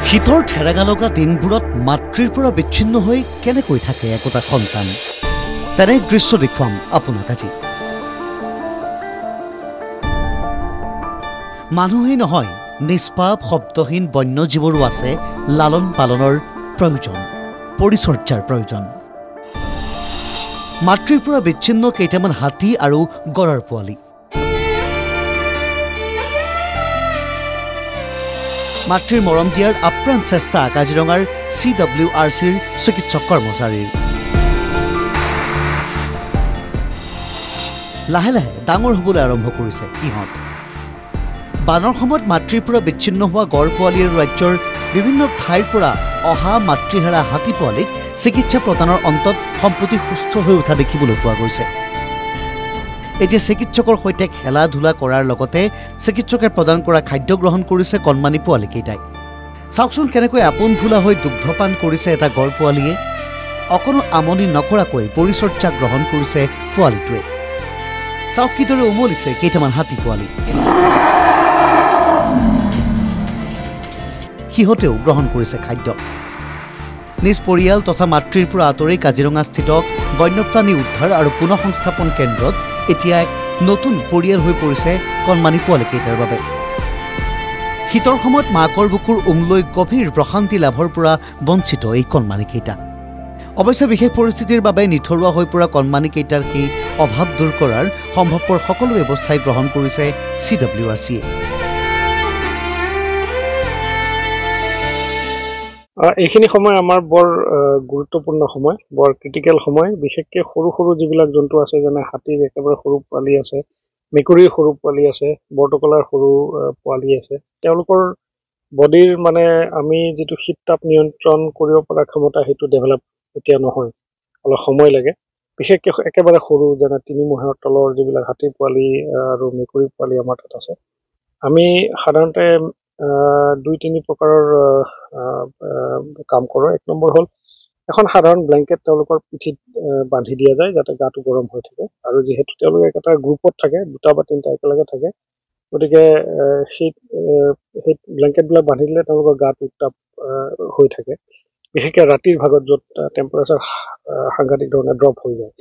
শীতৰ ঠেৰেগা লগা দিনবোৰত মাতৃৰ পৰা বিচ্ছিন্ন হৈ কেনেকৈ থাকে একোটা সন্তান তেনে দৃশ্য দেখুৱাম আপোনাক আজি। মানুহেই নহয়, নিষ্পাপ শব্দহীন বন্যজীৱৰো আছে লালন পালনৰ প্ৰয়োজন, পৰিচৰ্যাৰ প্ৰয়োজন। মাতৃৰ পৰা বিচ্ছিন্ন কেইটামান হাতী আৰু গড়ৰ পোৱালি। মাতৃৰ মৰম দিয়াৰ আপ্ৰাণ চেষ্টা কাজিৰঙাৰ CWRCৰ চিকিৎসক কৰ্মচাৰীৰ। লাহে লাহে ডাঙৰ হ'বলৈ আৰম্ভ কৰিছে ইহঁত। বানৰ সময়ত মাতৃৰ পৰা বিচ্ছিন্ন হোৱা গড় পোৱালীৰ ৰাজ্যৰ বিভিন্ন ঠাইৰ পৰা অহা মাতৃহেৰা হাতী পোৱালীক চিকিৎসা প্ৰদানৰ অন্তত সম্প্ৰতি সুস্থ হৈ উঠা দেখিবলৈ পোৱা গৈছে। এতিয়া চিকিৎসকৰ সৈতে খেলা ধূলা কৰাৰ লগতে চিকিৎসকে প্ৰদান কৰা খাদ্য গ্ৰহণ কৰিছে কণমানি পোৱালীকেইটাই। চাওকচোন কেনেকৈ আপোন ভোলা হৈ দুগ্ধপান কৰিছে এটা গড় পোৱালীয়ে। অকণো আমনি নকৰাকৈ পৰিচৰ্যা গ্ৰহণ কৰিছে পোৱালীটোৱে। চাওক কিদৰে উমলিছে কেইটামান হাতী পোৱালী। সিহঁতেও গ্ৰহণ কৰিছে খাদ্য। নিজ পৰিয়াল তথা মাতৃৰ পৰা আঁতৰি কাজিৰঙাস্থিত বন্যপ্ৰাণী উদ্ধাৰ আৰু পুনঃ সংস্থাপন কেন্দ্ৰত এতিয়া এক নতুন পৰিয়াল হৈ পৰিছে কণমানি পোৱালীকেইটাৰ বাবে। শীতৰ সময়ত মাকৰ বুকুৰ উমলৈ গভীৰ প্ৰশান্তি লাভৰ পৰা বঞ্চিত এই কণমানিকেইটা। অৱশ্যে বিশেষ পৰিস্থিতিৰ বাবে নিথৰুৱা হৈ পৰা কণমানিকেইটাৰ সেই অভাৱ দূৰ কৰাৰ সম্ভৱপৰ সকলো ব্যৱস্থাই গ্ৰহণ কৰিছে CWRCয়ে। এইখিনি সময় আমাৰ বৰ গুৰুত্বপূৰ্ণ সময়, বৰ ক্ৰিটিকেল সময়। বিশেষকৈ সৰু সৰু যিবিলাক জন্তু আছে, যেনে হাতীৰ একেবাৰে সৰু পোৱালি আছে, মেকুৰীৰ সৰু পোৱালি আছে, বৰটোকোলাৰ সৰু পোৱালি আছে। তেওঁলোকৰ বডিৰ আমি যিটো শীত তাপ নিয়ন্ত্ৰণ কৰিব পৰা ক্ষমতা সেইটো ডেভেলপ এতিয়া নহয়, অলপ সময় লাগে। বিশেষকৈ একেবাৰে সৰু যেনে 3 মাহৰ তলৰ যিবিলাক হাতীৰ পোৱালি আৰু মেকুৰীৰ পোৱালি আমাৰ তাত আছে। আমি সাধাৰণতে 2-3 প্ৰকাৰৰ কাম কৰোঁ। 1 নম্বৰ হ'ল এখন সাধাৰণ ব্লেংকেট তেওঁলোকৰ পিঠিত বান্ধি দিয়া যায় যাতে গাটো গৰম হৈ থাকে। আৰু যিহেতু তেওঁলোকে এটা গ্ৰুপত থাকে, 2টা বা 3টা একেলগে থাকে, গতিকে সেই ব্লেংকেটবিলাক বান্ধি দিলে তেওঁলোকৰ গাটো উত্তাপ হৈ থাকে। বিশেষকৈ ৰাতিৰ ভাগত য'ত টেম্পাৰেচাৰ সাংঘাতিক ধৰণে ড্ৰপ হৈ যায়।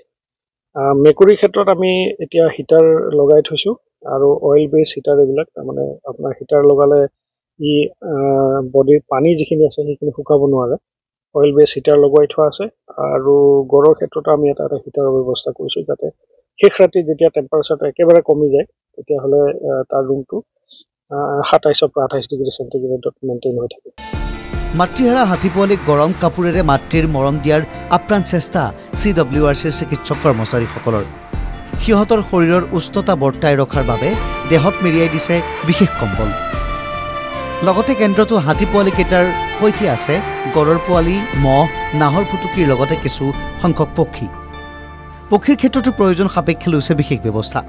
মেকুৰীৰ ক্ষেত্ৰত আমি এতিয়া হিটাৰ লগাই থৈছোঁ আৰু অইল বেছ হিটাৰ এইবিলাক, তাৰমানে আপোনাৰ হিটাৰ লগালে ই বডিৰ পানী যিখিনি আছে সেইখিনি শুকাব নোৱাৰে। অইল বেছ হিটাৰ লগোৱাই থোৱা আছে। আৰু গড়ৰ ক্ষেত্ৰতো আমি এটা হিটাৰৰ ব্যৱস্থা কৰিছোঁ যাতে শেষ ৰাতি যেতিয়া টেম্পাৰেচাৰটো একেবাৰে কমি যায় তেতিয়াহ'লে তাৰ ৰুমটো 27 পৰা 28 ডিগ্ৰী চেণ্টিগ্ৰেডত মেইনটেইন হৈ থাকে। মাতৃহেৰা হাতী পোৱালীক গৰম কাপোৰেৰে মাতৃৰ মৰম দিয়াৰ আপ্ৰাণ চেষ্টা CWRCৰ চিকিৎসক কৰ্মচাৰীসকলৰ। সিহঁতৰ শৰীৰৰ উষ্ণতা বৰ্তাই ৰখাৰ বাবে দেহত মেৰিয়াই দিছে বিশেষ কম্বল। লগতে কেন্দ্ৰটো হাতী পোৱালীকেইটাৰ সৈতে আছে গড়ৰ পোৱালি, মহ, নাহৰ ফুটুকীৰ লগতে কিছু সংখ্যক পক্ষী। পক্ষীৰ ক্ষেত্ৰতো প্ৰয়োজন সাপেক্ষে লৈছে বিশেষ ব্যৱস্থা।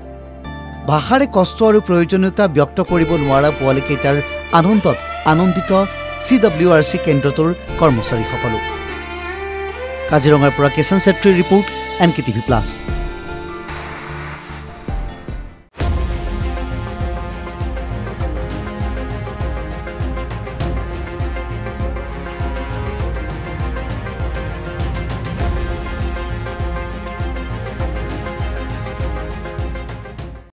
ভাষাৰে কষ্ট আৰু প্ৰয়োজনীয়তা ব্যক্ত কৰিব নোৱাৰা পোৱালীকেইটাৰ আনন্দত আনন্দিত CWRC কেন্দ্ৰটোৰ কৰ্মচাৰীসকলো। কাজিৰঙাৰ পৰা কিষাণ চেত্ৰীৰ ৰিপৰ্ট, NKTV+।